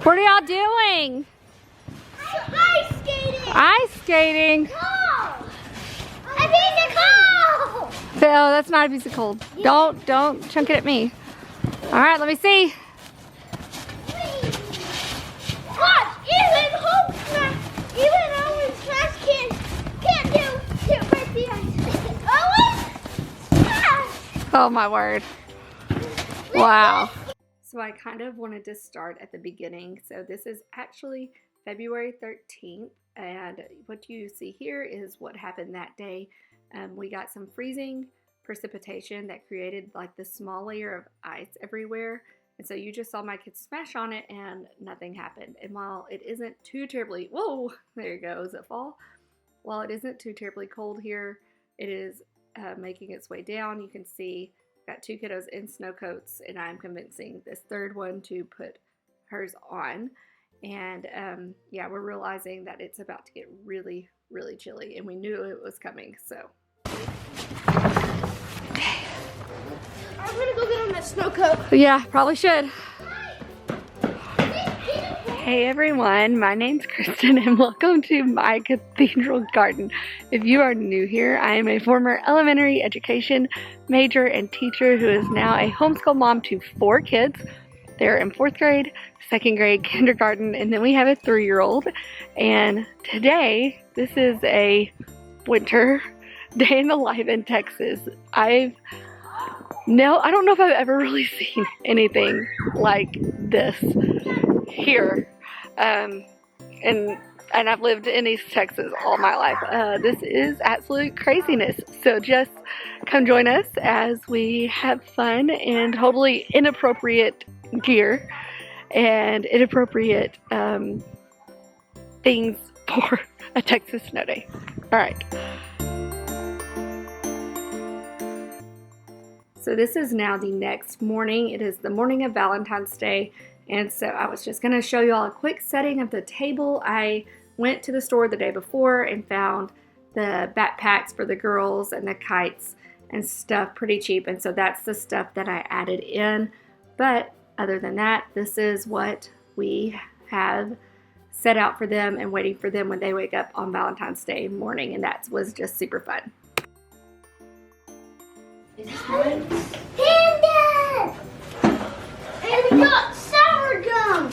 What are y'all doing? Ice skating! Ice skating? Cold! A piece of coal! Oh, that's not a piece of coal. Don't chunk it at me. All right, let me see. Watch! Even our trash can't do break the ice. Oh my word. Wow. So I kind of wanted to start at the beginning. So this is actually February 13th. And what you see here is what happened that day. We got some freezing precipitation that created like this small layer of ice everywhere. And so you just saw my kids smash on it and nothing happened. And while it isn't too terribly, whoa, there you go, does it fall? While it isn't too terribly cold here, it is making its way down. You can see got two kiddos in snow coats, and I'm convincing this third one to put hers on. And yeah, we're realizing that it's about to get really, really chilly, and we knew it was coming, so. I'm gonna go get on that snow coat. Yeah, probably should. Hey everyone, my name's Kristen and welcome to my Cathedral garden. If you are new here, I am a former elementary education major and teacher who is now a homeschool mom to 4 kids. They're in 4th grade, 2nd grade, kindergarten, and then we have a 3-year-old. And today, this is a winter day in the life in Texas. I don't know if I've ever really seen anything like this here. And I've lived in East Texas all my life. This is absolute craziness. So just come join us as we have fun and totally inappropriate gear and inappropriate things for a Texas snow day. All right. So this is now the next morning. It is the morning of Valentine's Day. And so I was just going to show you all a quick setting of the table. I went to the store the day before and found the backpacks for the girls and the kites and stuff pretty cheap. And so that's the stuff that I added in. But other than that, this is what we have set out for them and waiting for them when they wake up on Valentine's Day morning. And that was just super fun. Is this mine? Panda! And we got sour gum!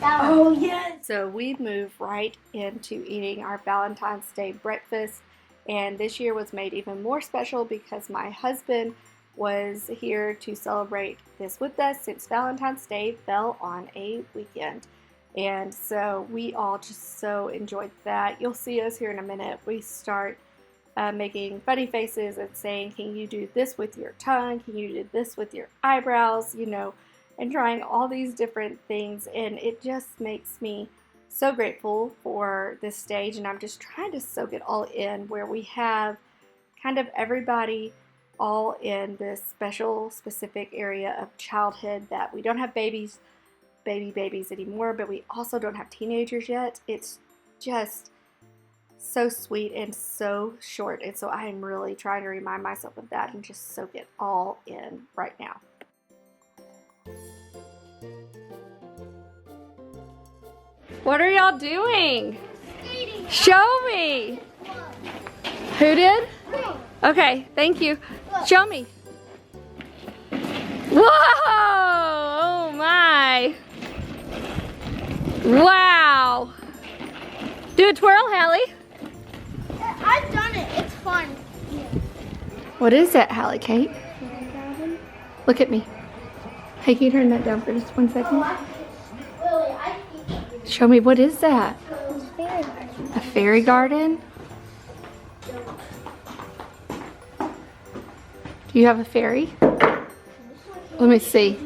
Oh, yes! So we move right into eating our Valentine's Day breakfast. And this year was made even more special because my husband was here to celebrate this with us since Valentine's Day fell on a weekend. And so we all just so enjoyed that. You'll see us here in a minute. We start making funny faces and saying, can you do this with your tongue? Can you do this with your eyebrows? You know, and trying all these different things. And it just makes me so grateful for this stage. And I'm just trying to soak it all in where we have kind of everybody all in this special, specific area of childhood that we don't have babies anymore, but we also don't have teenagers yet. It's just so sweet and so short, and so I am really trying to remind myself of that and just soak it all in right now. What are y'all doing? Skating. Show me. Who did? Okay, thank you. Show me. Whoa! Oh my! Wow! Do a twirl, Hallie. I've done it. It's fun. What is that, Hallie Kate? Look at me. Hey, can you turn that down for just 1 second? Show me, what is that? A fairy garden? Do you have a fairy? Let me see.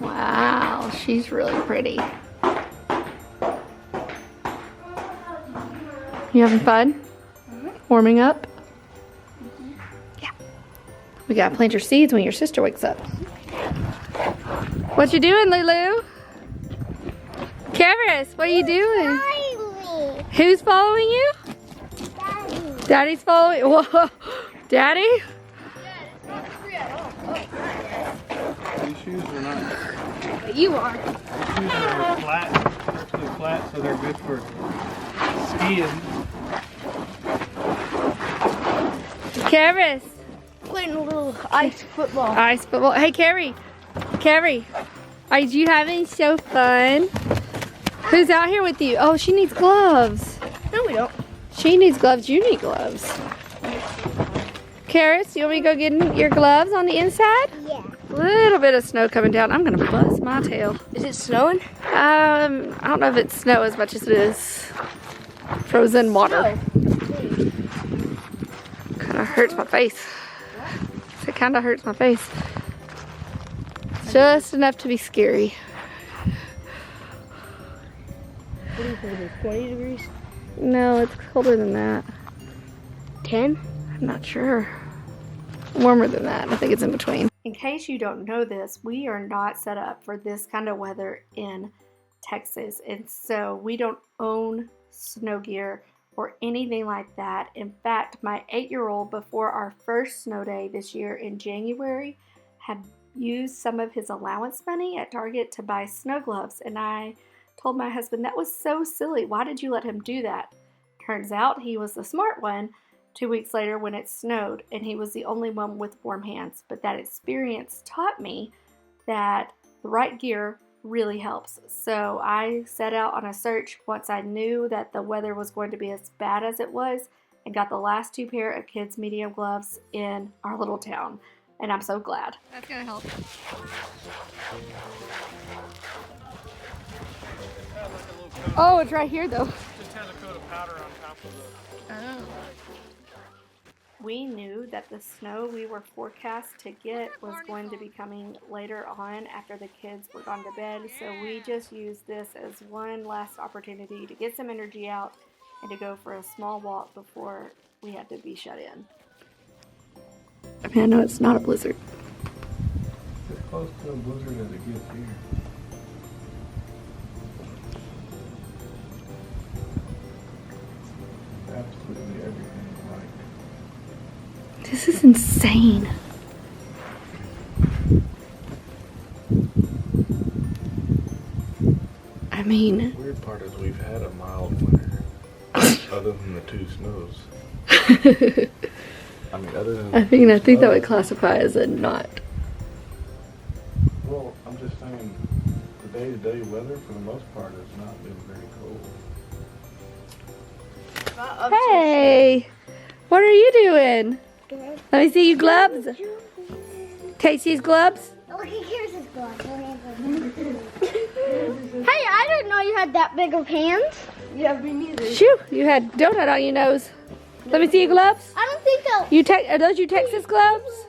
Wow, she's really pretty. You having fun? Warming up? Yeah. We gotta plant your seeds when your sister wakes up. What you doing, Lulu? Kevis, what are you doing? Who's following you? Daddy. Daddy's following. Whoa, Daddy? Dad, it's not free at all. Oh, shoes are not. But you are. My shoes are flat, perfectly flat, so they're good for skiing. Karis. Playing a little ice football. Ice football. Hey, Carrie. Carrie, are you having so fun? Who's out here with you? Oh, she needs gloves. No, we don't. She needs gloves. You need gloves. Karis, you want me to go get your gloves on the inside? Yeah. A little bit of snow coming down. I'm gonna bust my tail. Is it snowing? I don't know if it's snow as much as it is frozen water. Kind of hurts my face. It kind of hurts my face. Just enough to be scary. What do you think it is, 20 degrees? No, it's colder than that. 10? I'm not sure. Warmer than that. I think it's in between. In case you don't know this, we are not set up for this kind of weather in Texas. And so we don't own snow gear or anything like that. In fact, my 8-year-old, before our first snow day this year in January, had used some of his allowance money at Target to buy snow gloves. And I told my husband, that was so silly. Why did you let him do that? Turns out he was the smart one 2 weeks later when it snowed, and he was the only one with warm hands. But that experience taught me that the right gear really helps. So I set out on a search once I knew that the weather was going to be as bad as it was, and got the last 2 pair of kids' medium gloves in our little town. And I'm so glad. That's gonna help. Oh, it's right here though. Just has a coat of powder on top of the. Oh. We knew that the snow we were forecast to get was going to be coming later on after the kids were gone to bed, so we just used this as one last opportunity to get some energy out and to go for a small walk before we had to be shut in. I mean, I know it's not a blizzard. It's as close to a blizzard as it gets here. Absolutely everything right. This is insane. I mean... The weird part is we've had a mild winter, other than the 2 snows. I mean, other than I think that would classify as a not. Well, I'm just saying, the day-to-day weather for the most part has not been very cold. Hey! What are you doing? Let me see your gloves. Casey's gloves? Look at Kirsten's gloves. Hey, I didn't know you had that big of hands. Yeah, me neither. Shoo! You had donut on your nose. Let me see your gloves. I don't think so. Are those your Texas gloves?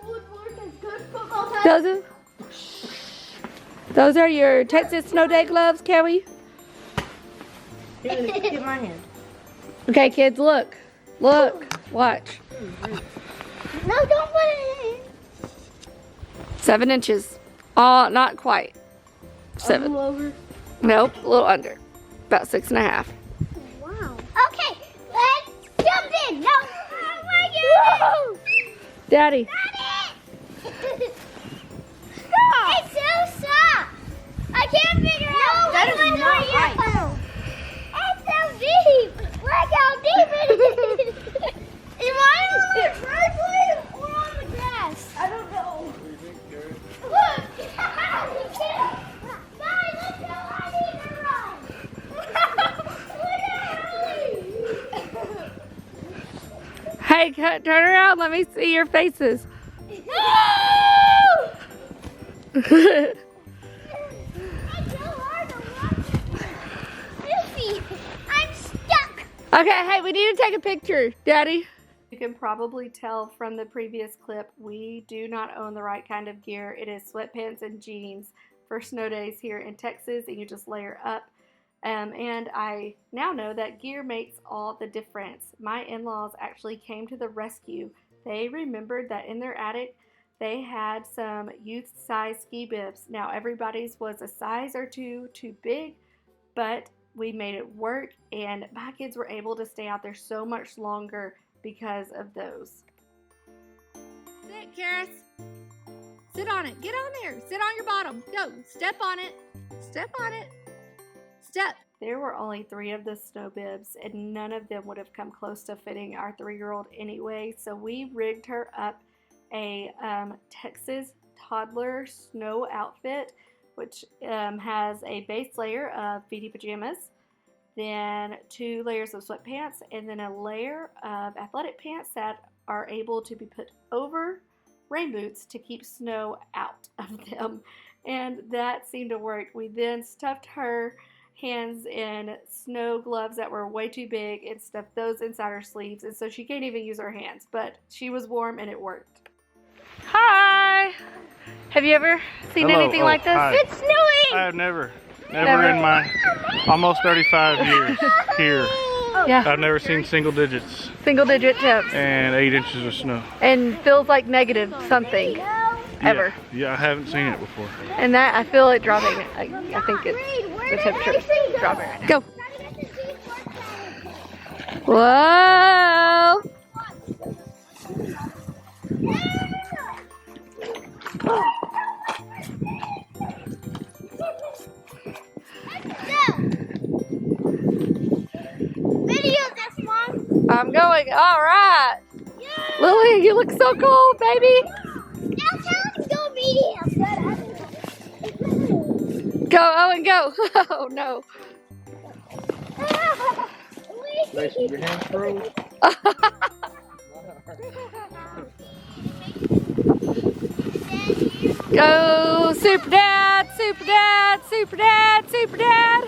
Those are your Texas snow day gloves, Kelly? Get my hand. Okay, kids, look. Look. Watch. No, don't put it in. 7 inches. Oh, not quite. 7. Over. Nope, a little under. About 6.5. Wow. Okay, let's jump in. No. Oh my goodness. Daddy. Daddy. Stop. It's so soft. I can't figure out. That is not right. It's so deep. Look how deep it is. Am I on the driveway or on the grass? I don't know. What do you think, Garrett? Look. Guys, let's go. I need to run. Hey, turn around. Let me see your faces. I'm stuck. Okay, hey, we need to take a picture, Daddy. You can probably tell from the previous clip, we do not own the right kind of gear. It is sweatpants and jeans for snow days here in Texas, and you just layer up. And I now know that gear makes all the difference. My in-laws actually came to the rescue. They remembered that in their attic, they had some youth-size ski bibs. Now, everybody's was a size or 2 too big, but we made it work, and my kids were able to stay out there so much longer because of those. Sit, Karis. Sit on it. Get on there. Sit on your bottom. Go. Step on it. Step on it. Step. There were only 3 of the snow bibs, and none of them would have come close to fitting our 3-year-old anyway. So we rigged her up a Texas toddler snow outfit, which has a base layer of VD pajamas, then 2 layers of sweatpants, and then a layer of athletic pants that are able to be put over rain boots to keep snow out of them. And that seemed to work. We then stuffed her hands in snow gloves that were way too big and stuffed those inside her sleeves, and so she can't even use her hands, but she was warm and it worked. Hi! Have you ever seen anything like this? Hi. It's snowing! I have never in my almost 35 years here, Yeah. I've never seen single digits Single digit temps. and 8 inches of snow. And feels like negative something ever. Yeah, I haven't seen it before. And that, I feel it dropping. I think it's the temperature is dropping right now. Go. Whoa! Video this one. I'm going. All right. Lily, you look so cool, baby. Now tell us go video. Go, Owen, go. Oh, no. Your hands froze? Go, Super Dad, Super Dad, Super Dad, Super Dad.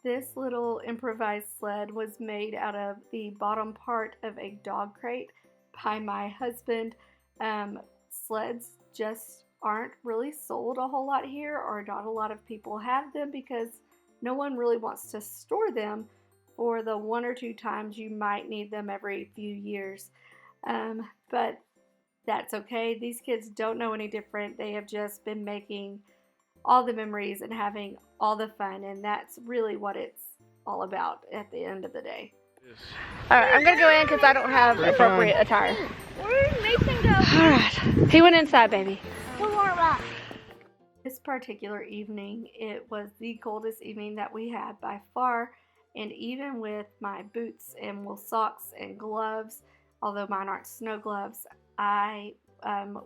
This little improvised sled was made out of the bottom part of a dog crate by my husband. Sleds just aren't really sold a whole lot here, or not a lot of people have them because no one really wants to store them for the 1 or 2 times you might need them every few years. But that's okay. These kids don't know any different. They have just been making all the memories and having all the fun, and that's really what it's all about at the end of the day. Yes. All right, I'm gonna go in because I don't have appropriate attire. Where did Mason go? All right, he went inside, baby. To warm up. This particular evening, it was the coldest evening that we had by far, and even with my boots and wool socks and gloves, although mine aren't snow gloves, I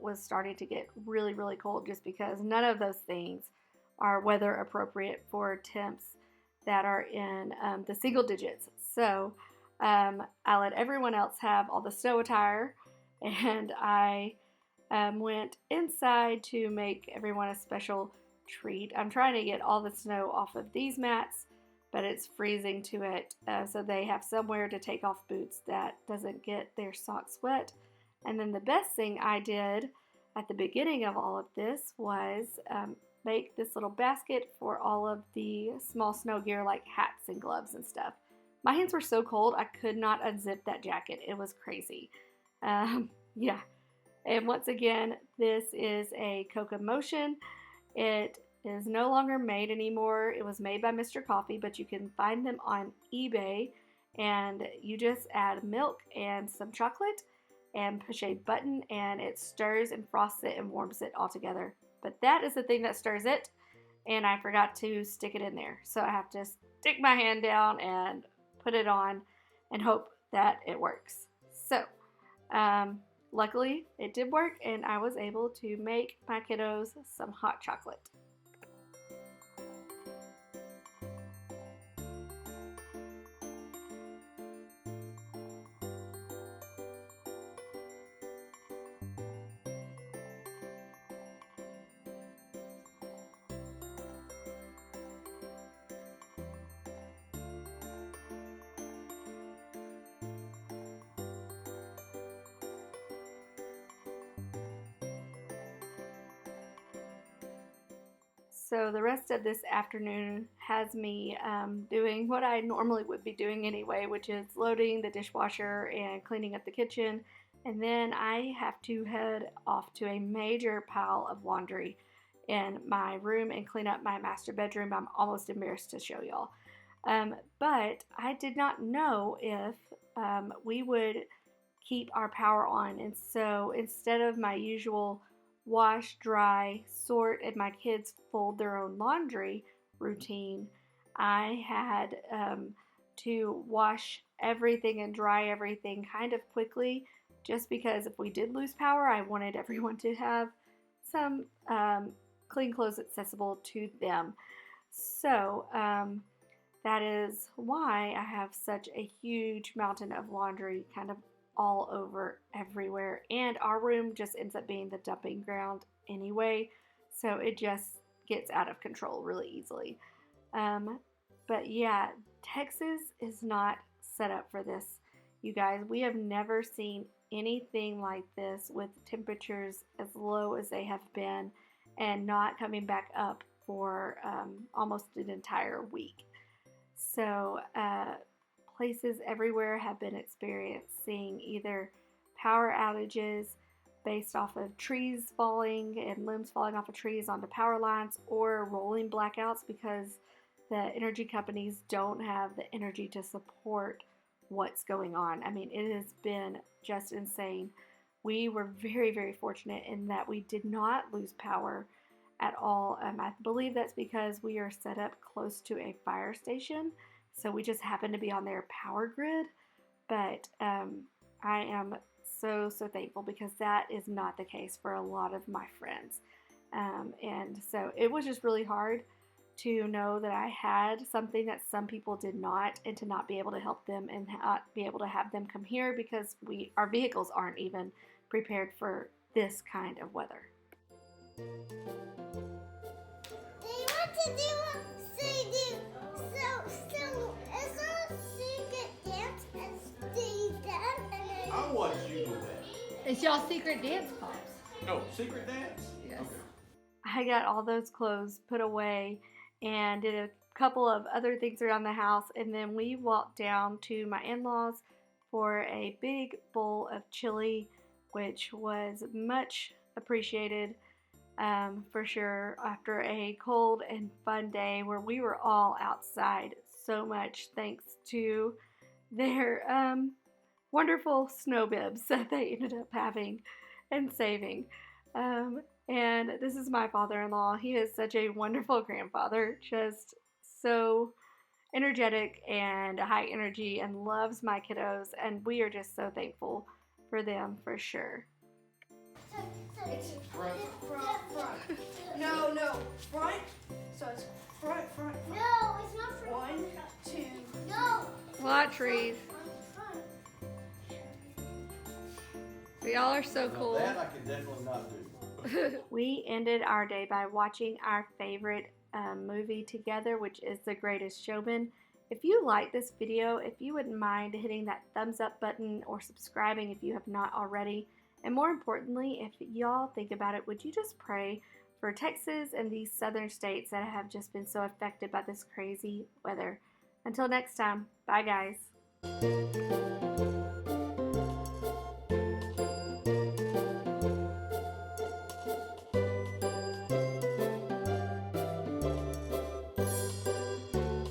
was starting to get really, really cold just because none of those things are weather appropriate for temps that are in the single digits. So I let everyone else have all the snow attire, and I went inside to make everyone a special treat. I'm trying to get all the snow off of these mats, but it's freezing to it, so they have somewhere to take off boots that doesn't get their socks wet. And then the best thing I did at the beginning of all of this was make this little basket for all of the small snow gear like hats and gloves and stuff. My hands were so cold I could not unzip that jacket. It was crazy. Yeah. And once again, this is a Coca Motion. It is no longer made anymore. It was made by Mr. Coffee, but you can find them on eBay, and you just add milk and some chocolate and push a button, and it stirs and frosts it and warms it all together. But that is the thing that stirs it, and I forgot to stick it in there. So I have to stick my hand down and put it on and hope that it works. So luckily it did work, and I was able to make my kiddos some hot chocolate. So the rest of this afternoon has me doing what I normally would be doing anyway, which is loading the dishwasher and cleaning up the kitchen. And then I have to head off to a major pile of laundry in my room and clean up my master bedroom. I'm almost embarrassed to show y'all. But I did not know if we would keep our power on. And so instead of my usual wash, dry, sort, and my kids fold their own laundry routine, I had to wash everything and dry everything kind of quickly, just because if we did lose power, I wanted everyone to have some clean clothes accessible to them. So that is why I have such a huge mountain of laundry kind of all over everywhere, and our room just ends up being the dumping ground anyway, so it just gets out of control really easily. But yeah, Texas is not set up for this, you guys. We have never seen anything like this, with temperatures as low as they have been and not coming back up for almost an entire week. So places everywhere have been experiencing either power outages based off of trees falling and limbs falling off of trees onto power lines, or rolling blackouts because the energy companies don't have the energy to support what's going on. I mean, it has been just insane. We were very, very fortunate in that we did not lose power at all. I believe that's because we are set up close to a fire station, so we just happen to be on their power grid. But I am so thankful, because that is not the case for a lot of my friends. And so it was just really hard to know that I had something that some people did not, and to not be able to help them and not be able to have them come here, because our vehicles aren't even prepared for this kind of weather. They want to do so is there a secret dance and they dance? I watch you do that. It's y'all's secret dance, Pops. No, secret dance? Yes. Okay. I got all those clothes put away and did a couple of other things around the house, and then we walked down to my in-laws for a big bowl of chili, which was much appreciated for sure, after a cold and fun day where we were all outside so much, thanks to their wonderful snow bibs that they ended up having and saving. And this is my father-in-law. He is such a wonderful grandfather, just so energetic and high energy, and loves my kiddos, and we are just so thankful for them for sure. It's front. No, front. So it's front. No, it's not for 1, 2. No. A lot of trees. We all are so cool. That I can definitely not do. We ended our day by watching our favorite movie together, which is The Greatest Showman. If you like this video, if you wouldn't mind hitting that thumbs up button or subscribing if you have not already, and more importantly, if y'all think about it, would you just pray for Texas and these southern states that have just been so affected by this crazy weather? Until next time, bye guys.